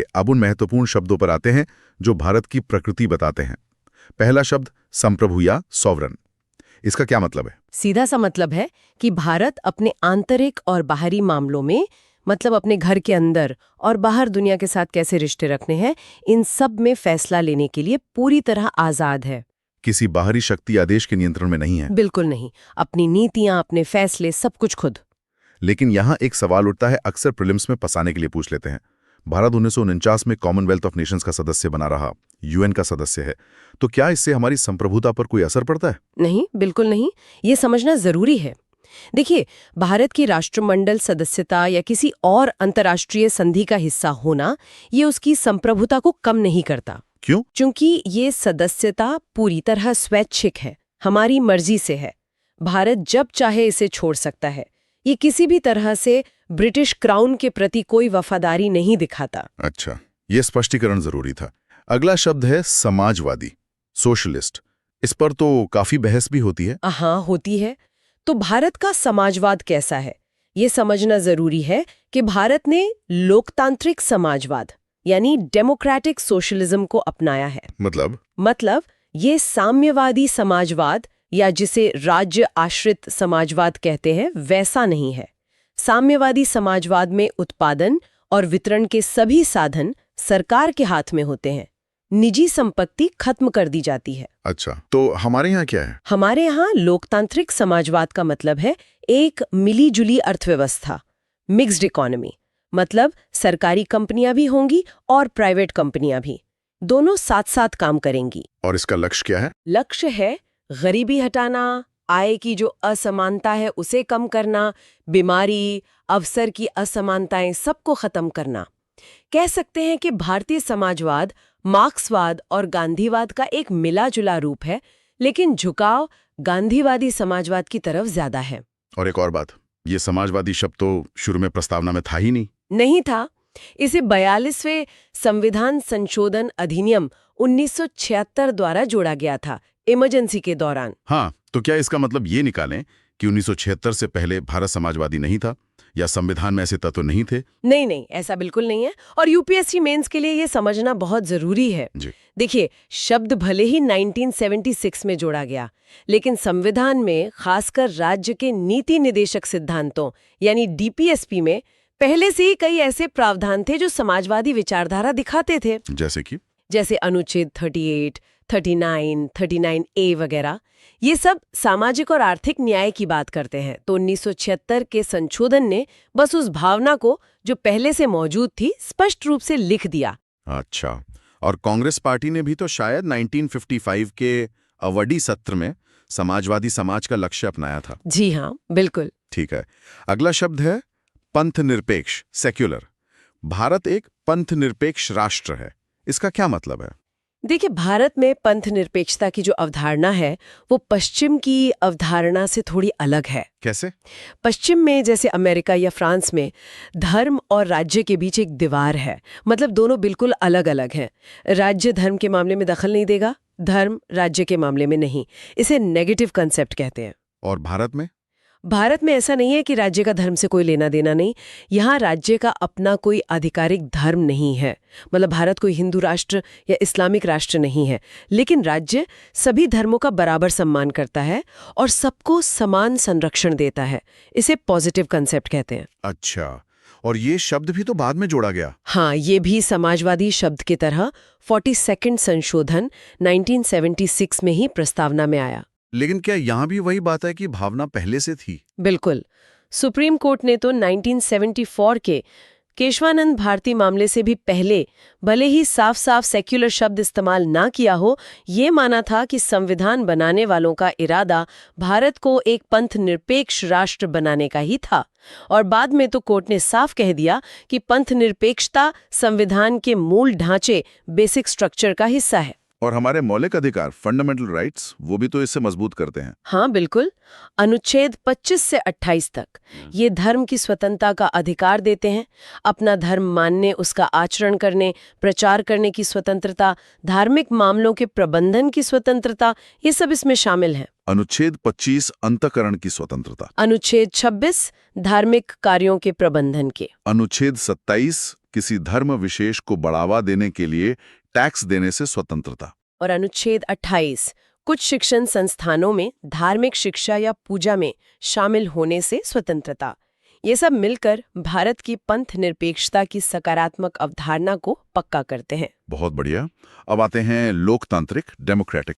अब उन महत्वपूर्ण शब्दों पर आते हैं जो भारत की प्रकृति बताते हैं। पहला शब्द संप्रभु या सॉवरन। इसका क्या मतलब है? सीधा सा मतलब है कि भारत अपने आंतरिक और बाहरी मामलों में, मतलब अपने घर के अंदर और बाहर दुनिया के साथ कैसे रिश्ते रखने हैं, इन सब में फैसला लेने के लिए पूरी तरह आजाद है। किसी बाहरी शक्ति या देश के नियंत्रण में नहीं है। बिल्कुल नहीं। अपनी नीतियां, अपने फैसले, सब कुछ खुद। लेकिन यहाँ एक सवाल उठता है, अक्सर प्रीलिम्स में फंसाने के लिए पूछ लेते हैं। भारत 1949 में कॉमनवेल्थ ऑफ नेशंस का सदस्य बना रहा, यूएन का सदस्य है, तो क्या इससे हमारी संप्रभुता पर कोई असर पड़ता है? नहीं, बिल्कुल नहीं। ये समझना जरूरी है। देखिए, भारत की राष्ट्रमंडल सदस्यता या किसी और अंतर्राष्ट्रीय संधि का हिस्सा होना, ये उसकी संप्रभुता को कम नहीं करता। क्यों? क्योंकि ये सदस्यता पूरी तरह स्वैच्छिक है, हमारी मर्जी से है। भारत जब चाहे इसे छोड़ सकता है। ये किसी भी तरह से ब्रिटिश क्राउन के प्रति कोई वफादारी नहीं दिखाता। अच्छा, ये स्पष्टीकरण जरूरी था। अगला शब्द है समाजवादी, सोशलिस्ट। इस पर तो काफी बहस भी होती है। हाँ, होती है। तो भारत का समाजवाद कैसा है, ये समझना जरूरी है कि भारत ने लोकतांत्रिक समाजवाद यानी डेमोक्रेटिक सोशलिज्म को अपनाया है। मतलब ये साम्यवादी समाजवाद या जिसे राज्य आश्रित समाजवाद कहते हैं, वैसा नहीं है। साम्यवादी समाजवाद में उत्पादन और वितरण के सभी साधन सरकार के हाथ में होते हैं। निजी संपत्ति खत्म कर दी जाती है। अच्छा, तो हमारे यहाँ क्या है? हमारे यहाँ लोकतांत्रिक समाजवाद का मतलब है एक मिली-जुली अर्थव्यवस्था, मिक्स्ड इकोनॉमी। मतलब सरकारी कंपनियां भी होंगी और प्राइवेट कंपनियां भी, दोनों साथ साथ काम करेंगी। और इसका लक्ष्य क्या है? लक्ष्य है गरीबी हटाना, आय की जो असमानता है उसे कम करना, बीमारी, अवसर की असमानताएं सबको खत्म करना। कह सकते हैं कि भारतीय समाजवाद मार्क्सवाद और गांधीवाद का एक मिला जुला रूप है, लेकिन झुकाव गांधीवादी समाजवाद की तरफ ज्यादा है। और एक और बात, ये समाजवादी शब्द तो शुरू में प्रस्तावना में था ही नहीं था। इसे 42वें संविधान संशोधन अधिनियम 1976 द्वारा जोड़ा गया था, इमरजेंसी के दौरान। हाँ, तो क्या इसका मतलब ये निकालें कि 1976 से पहले भारत समाजवादी नहीं था, या संविधान में ऐसे तत्व नहीं थे? नहीं, ऐसा बिल्कुल नहीं है। और यूपीएससी मेंस के लिए ये समझना बहुत जरूरी है। देखिए, शब्द भले ही 1976 में जोड़ा गया, लेकिन संविधान में खासकर राज्य के नीति निदेशक सिद्धांतों यानी डीपीएसपी में पहले से ही कई ऐसे प्रावधान थे जो समाजवादी विचारधारा दिखाते थे। जैसे अनुच्छेद 38, 39, 39A वगैरह। ये सब सामाजिक और आर्थिक न्याय की बात करते हैं। तो 1976 के संशोधन ने बस उस भावना को जो पहले से मौजूद थी स्पष्ट रूप से लिख दिया। अच्छा, और कांग्रेस पार्टी ने भी तो शायद 1955 के अवधि सत्र में समाजवादी समाज का लक्ष्य अपनाया था। जी हाँ, बिल्कुल। ठीक है। अगला शब्द है पंथ निरपेक्ष, सेक्युलर। भारत एक पंथ निरपेक्ष राष्ट्र है, इसका क्या मतलब है? देखिए, भारत में पंथ निरपेक्षता की जो अवधारणा है वो पश्चिम की अवधारणा से थोड़ी अलग है। कैसे? पश्चिम में, जैसे अमेरिका या फ्रांस में, धर्म और राज्य के बीच एक दीवार है। मतलब दोनों बिल्कुल अलग अलग हैं। राज्य धर्म के मामले में दखल नहीं देगा, धर्म राज्य के मामले में नहीं। इसे नेगेटिव कंसेप्ट कहते हैं। और भारत में ऐसा नहीं है कि राज्य का धर्म से कोई लेना देना नहीं। यहाँ राज्य का अपना कोई आधिकारिक धर्म नहीं है। मतलब भारत कोई हिंदू राष्ट्र या इस्लामिक राष्ट्र नहीं है, लेकिन राज्य सभी धर्मों का बराबर सम्मान करता है और सबको समान संरक्षण देता है। इसे पॉजिटिव कंसेप्ट कहते हैं। अच्छा, और ये शब्द भी तो बाद में जोड़ा गया? हाँ, ये भी समाजवादी शब्द की तरह 42वां संशोधन 1976 में ही प्रस्तावना में आया। लेकिन क्या यहाँ भी वही बात है कि भावना पहले से थी? बिल्कुल। सुप्रीम कोर्ट ने तो 1974 के केशवानंद भारती मामले से भी पहले, भले ही साफ साफ सेक्युलर शब्द इस्तेमाल ना किया हो, ये माना था कि संविधान बनाने वालों का इरादा भारत को एक पंथ निरपेक्ष राष्ट्र बनाने का ही था। और बाद में तो कोर्ट ने साफ कह दिया कि पंथ निरपेक्षता संविधान के मूल ढांचे, बेसिक स्ट्रक्चर का हिस्सा है। और हमारे मौलिक अधिकार, फंडामेंटल राइट्स, वो भी तो इससे मजबूत करते हैं। हाँ, बिल्कुल। अनुच्छेद 25 से 28 तक ये धर्म की स्वतंत्रता का अधिकार देते हैं। अपना धर्म मानने, उसका आचरण करने, प्रचार करने की स्वतंत्रता, धार्मिक मामलों के प्रबंधन की स्वतंत्रता, ये सब इसमें शामिल है। अनुच्छेद 25 अंतःकरण की स्वतंत्रता, अनुच्छेद 26 धार्मिक कार्यों के प्रबंधन के, अनुच्छेद 27 किसी धर्म विशेष को बढ़ावा देने के लिए टैक्स देने से स्वतंत्रता। और अनुच्छेद 28 कुछ शिक्षण संस्थानों में धार्मिक शिक्षा या पूजा में शामिल होने से स्वतंत्रता। ये सब मिलकर भारत की पंथ निरपेक्षता की सकारात्मक अवधारणा को पक्का करते हैं। बहुत बढ़िया। अब आते हैं लोकतांत्रिक डेमोक्रेटिक।